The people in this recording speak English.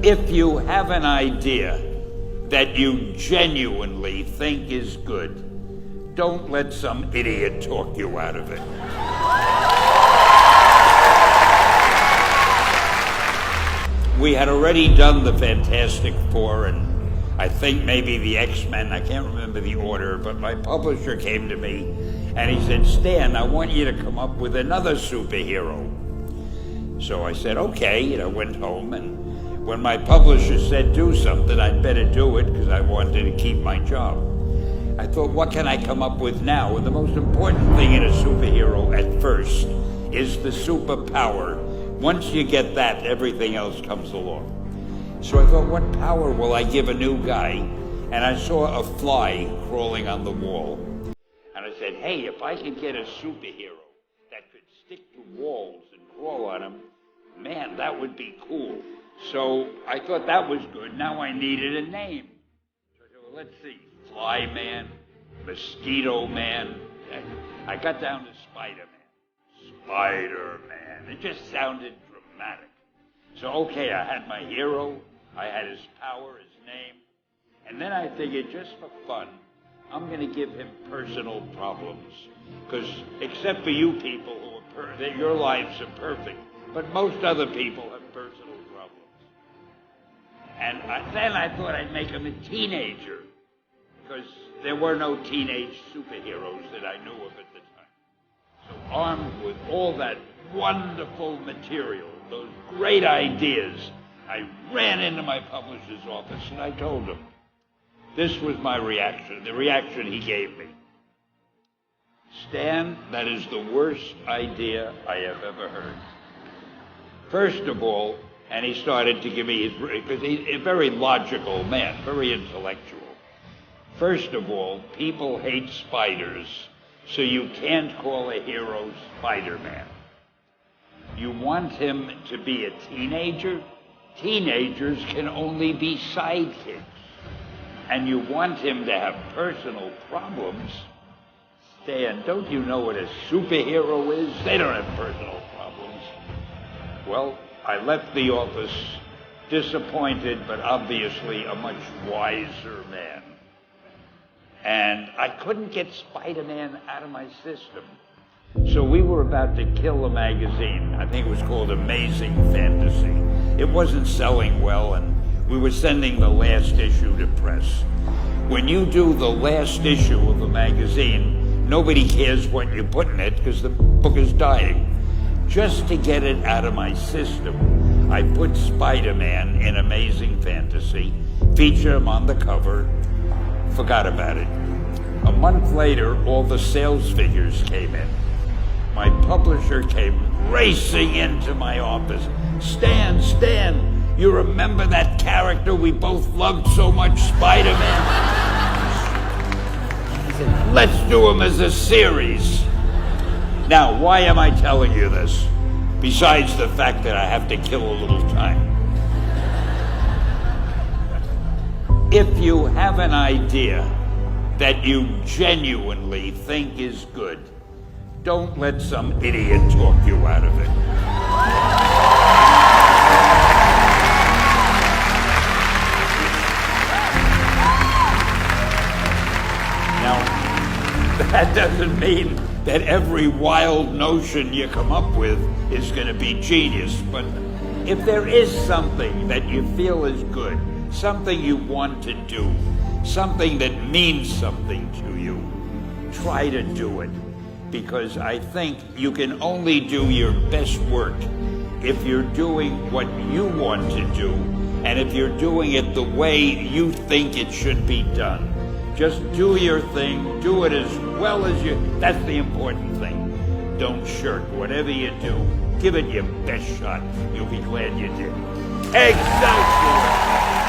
If you have an idea that you genuinely think is good, don't let some idiot talk you out of it. We had already done the Fantastic Four and I think maybe the X-Men, I can't remember the order, but my publisher came to me and he said, Stan, I want you to come up with another superhero. So I said, okay, and I went home, and when my publisher said do something, I'd better do it because I wanted to keep my job. I thought, what can I come up with now? And the most important thing in a superhero at first is the superpower. Once you get that, everything else comes along. So I thought, what power will I give a new guy? And I saw a fly crawling on the wall. And I said, hey, if I could get a superhero that could stick to walls and crawl on them, man, that would be cool. So I thought that was good. Now I needed a name. So I said, well, let's see. Fly Man, Mosquito Man. I got down to Spider-Man. Spider-Man. It just sounded dramatic. So, okay, I had my hero. I had his power, his name. And then I figured, just for fun, I'm going to give him personal problems. Because except for you people who are that your lives are perfect, but most other people have personal problems. And then I thought I'd make him a teenager, because there were no teenage superheroes that I knew of at the time. So armed with all that wonderful material, those great ideas, I ran into my publisher's office and I told him. This was my reaction, the reaction he gave me. Stan, that is the worst idea I have ever heard. First of all, and he started to give me his, because he's a very logical man, very intellectual. First of all, people hate spiders, so you can't call a hero Spider-Man. You want him to be a teenager? Teenagers can only be sidekicks. And you want him to have personal problems? Stan, don't you know what a superhero is? They don't have personal problems. Well, I left the office disappointed, but obviously a much wiser man. And I couldn't get Spider-Man out of my system. So we were about to kill a magazine. I think it was called Amazing Fantasy. It wasn't selling well, and we were sending the last issue to press. When you do the last issue of a magazine, nobody cares what you put in it because the book is dying. Just to get it out of my system, I put Spider-Man in Amazing Fantasy, featured him on the cover, forgot about it. A month later, all the sales figures came in. My publisher came racing into my office. Stan, you remember that character we both loved so much, Spider-Man? He said, let's do him as a series. Now, why am I telling you this? Besides the fact that I have to kill a little time. If you have an idea that you genuinely think is good, don't let some idiot talk you out of it. Now, that doesn't mean that every wild notion you come up with is going to be genius, but if there is something that you feel is good, something you want to do, something that means something to you, try to do it. Because I think you can only do your best work if you're doing what you want to do, and if you're doing it the way you think it should be done. Just do your thing, do it as well as you, that's the important thing. Don't shirk. Whatever you do, give it your best shot. You'll be glad you did. Excelsior!